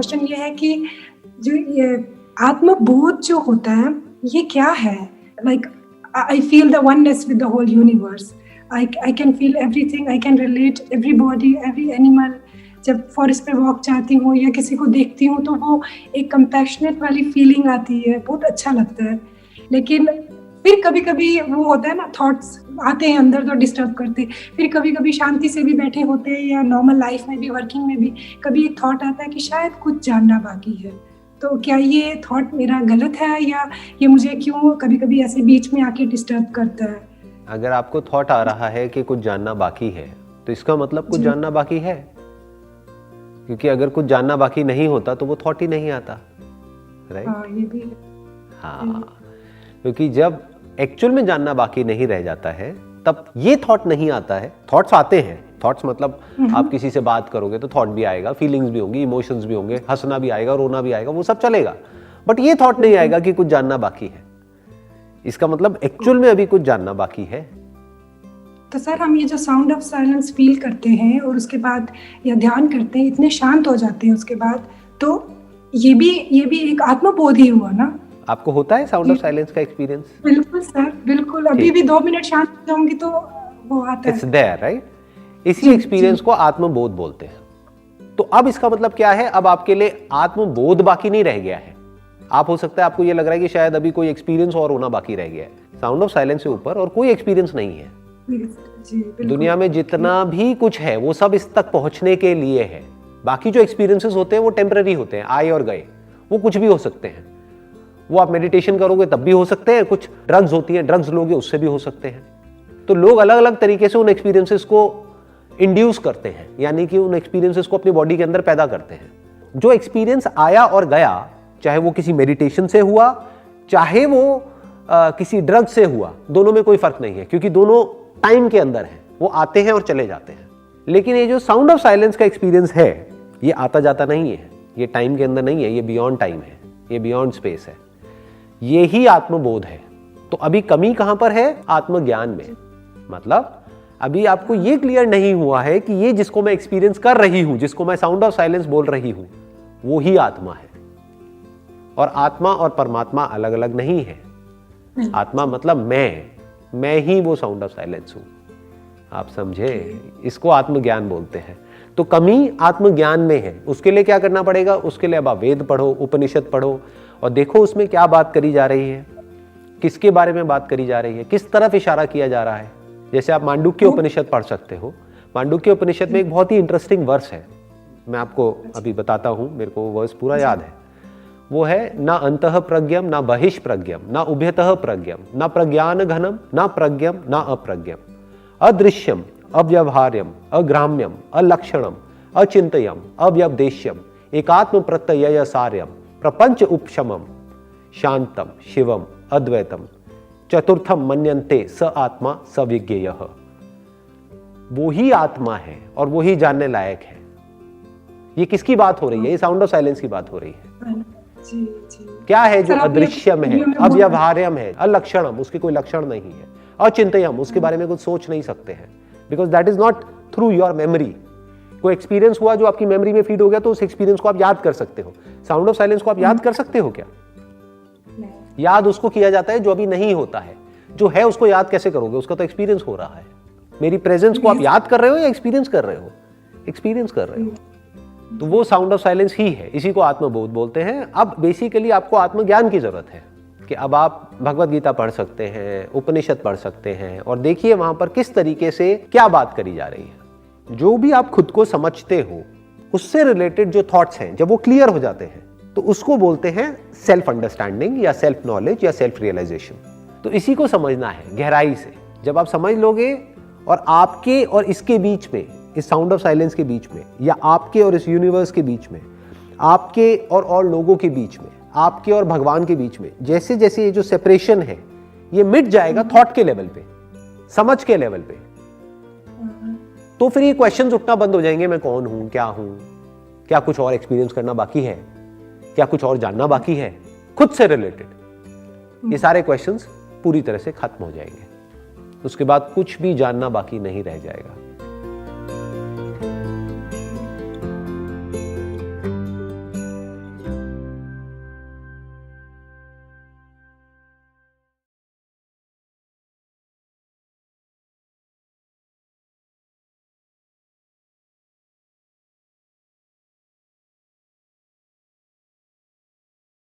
Question ये है कि जो ये आत्मबोध जो होता है ये क्या है? Like I feel the oneness with the whole universe, I can feel everything, I can relate everybody, every animal. जब फॉरेस्ट पे वॉक जाती हूँ या किसी को देखती हूँ तो वो एक कंपैशनेट वाली फीलिंग आती है, बहुत अच्छा लगता है। लेकिन फिर कभी कभी वो होता है ना, थॉट्स आते हैं अंदर तो डिस्टर्ब करते। फिर कभी कभी शांति से भी बैठे होते हैं या नॉर्मल लाइफ में भी, वर्किंग में भी, कभी एक थॉट आता है कि शायद कुछ जानना बाकी है। तो क्या ये थॉट मेरा गलत है या ये मुझे क्यों कभी कभी ऐसे बीच में आके डिस्टर्ब करता है? अगर आपको थॉट आ रहा है कि कुछ जानना बाकी है तो इसका मतलब कुछ जानना बाकी है, क्योंकि अगर कुछ जानना बाकी नहीं होता तो वो थॉट ही नहीं आता, राइट? हाँ, ये भी है। हाँ, क्योंकि जब एक्चुअल में जानना बाकी नहीं रह जाता है तब ये थॉट नहीं आता है। थॉट्स आते हैं, थॉट्स मतलब आप किसी से बात करोगे तो थॉट भी आएगा, फीलिंग्स भी होंगी, इमोशंस भी होंगे, हंसना भी आएगा, रोना भी आएगा, वो सब चलेगा। बट ये थॉट नहीं आएगा कि कुछ जानना बाकी है। इसका मतलब एक्चुअल में अभी कुछ जानना बाकी है। तो सर, हम ये जो साउंड ऑफ साइलेंस फील करते हैं और उसके बाद या ध्यान करते हैं, इतने शांत हो जाते हैं उसके बाद, तो ये भी एक आत्मबोध ही हुआ ना? आपको होता है साउंड ऑफ साइलेंस का एक्सपीरियंस? बिल्कुल सर, बिल्कुल। अभी भी 2 मिनट शांत हो जाऊंगी तो वो आता है। It's there, right? इसी एक्सपीरियंस को आत्मबोध बोलते हैं। तो अब इसका मतलब क्या है? अब आपके लिए आत्मबोध बाकी नहीं रह गया है। आप हो सकता है आपको ये लग रहा है कि शायद अभी कोई एक्सपीरियंस और होना बाकी रह गया है। साउंड ऑफ साइलेंस से ऊपर और कोई एक्सपीरियंस नहीं है। दुनिया में जितना भी कुछ है वो सब इस तक पहुंचने के लिए है। बाकी जो एक्सपीरियंसेस होते हैं वो टेम्पररी होते हैं, आए और गए। वो कुछ भी हो सकते हैं। वो आप मेडिटेशन करोगे तब भी हो सकते हैं, कुछ ड्रग्स होती हैं, ड्रग्स लोगे उससे भी हो सकते हैं। तो लोग अलग अलग तरीके से उन एक्सपीरियंसेस को इंड्यूस करते हैं, यानी कि उन एक्सपीरियंसेस को अपनी बॉडी के अंदर पैदा करते हैं। जो एक्सपीरियंस आया और गया, चाहे वो किसी मेडिटेशन से हुआ, चाहे वो किसी ड्रग से हुआ, दोनों में कोई फर्क नहीं है, क्योंकि दोनों टाइम के अंदर हैं। वो आते हैं और चले जाते हैं। लेकिन ये जो साउंड ऑफ साइलेंस का एक्सपीरियंस है, ये आता जाता नहीं है, ये टाइम के अंदर नहीं है, ये बियॉन्ड टाइम है, ये बियॉन्ड स्पेस है। ये ही आत्मबोध है। तो अभी कमी कहां पर है? आत्मज्ञान में। मतलब अभी आपको ये क्लियर नहीं हुआ है कि ये जिसको मैं एक्सपीरियंस कर रही हूं, जिसको मैं साउंड ऑफ साइलेंस बोल रही हूं, वो ही आत्मा है। और आत्मा और परमात्मा अलग अलग नहीं है। आत्मा मतलब मैं ही वो साउंड ऑफ साइलेंस हूं। आप समझे? इसको आत्मज्ञान बोलते हैं। तो कमी आत्मज्ञान में है। उसके लिए क्या करना पड़ेगा? उसके लिए अब आप वेद पढ़ो, उपनिषद पढ़ो और देखो उसमें क्या बात करी जा रही है, किसके बारे में बात करी जा रही है, किस तरफ इशारा किया जा रहा है। जैसे आप मांडुक्य उपनिषद पढ़ सकते हो। मांडुक्य उपनिषद में एक बहुत ही इंटरेस्टिंग वर्स है, मैं आपको अभी बताता हूं, मेरे को वर्स पूरा याद है। वो है, ना अंतः प्रज्ञम ना बहिष प्रज्ञम ना उभयतः प्रज्ञम ना प्रज्ञान घनम ना प्रज्ञम ना अप्रज्ञम अदृश्यम अव्यवहार्यम अग्राम्यम अलक्षणम अचिंतयम अव्यपदेश्यम एकात्म प्रत्यय सार्यम प्रपंच उपशमम शांतम शिवम अद्वैतम चतुर्थम मन्यन्ते स आत्मा सविज्ञेयः। वो ही आत्मा है और वो ही जानने लायक है। ये किसकी बात हो रही है? ये साउंड ऑफ साइलेंस की बात हो रही है। जी, जी। क्या है जो अदृश्यम है, अव्यवहार्यम है, अलक्षणम, उसके कोई लक्षण नहीं है, अचिंतयम, उसके बारे में कुछ सोच नहीं सकते हैं, because that is not through your memory. कोई एक्सपीरियंस हुआ जो आपकी मेमोरी में फीड हो गया तो उस एक्सपीरियंस को आप याद कर सकते हो। साउंड ऑफ साइलेंस को आप याद कर सकते हो क्या? याद उसको किया जाता है जो अभी नहीं होता है। जो है उसको याद कैसे करोगे? उसका तो एक्सपीरियंस हो रहा है। मेरी प्रेजेंस को आप याद कर रहे हो या एक्सपीरियंस कर रहे हो? एक्सपीरियंस कर रहे हो। तो वो साउंड ऑफ साइलेंस ही है। इसी को आत्मबोध बोलते हैं। अब बेसिकली आपको आत्मज्ञान की जरूरत है कि अब आप भगवत गीता पढ़ सकते हैं, उपनिषद पढ़ सकते हैं और देखिए वहां पर किस तरीके से क्या बात करी जा रही है। जो भी आप खुद को समझते हो उससे रिलेटेड जो थॉट्स हैं, जब वो क्लियर हो जाते हैं तो उसको बोलते हैं सेल्फ अंडरस्टैंडिंग या सेल्फ नॉलेज या सेल्फ रियलाइजेशन। तो इसी को समझना है गहराई से। जब आप समझ लोगे और आपके और इसके बीच में, इस साउंड ऑफ साइलेंस के बीच में, या आपके और इस यूनिवर्स के बीच में, आपके और लोगों के बीच में, आपके और भगवान के बीच में, जैसे जैसे ये जो सेपरेशन है ये मिट जाएगा थॉट के लेवल पे, समझ के लेवल पे, तो फिर ये क्वेश्चंस उठना बंद हो जाएंगे। मैं कौन हूं, क्या कुछ और एक्सपीरियंस करना बाकी है, क्या कुछ और जानना बाकी है, खुद से रिलेटेड ये सारे क्वेश्चंस पूरी तरह से खत्म हो जाएंगे। उसके बाद कुछ भी जानना बाकी नहीं रह जाएगा।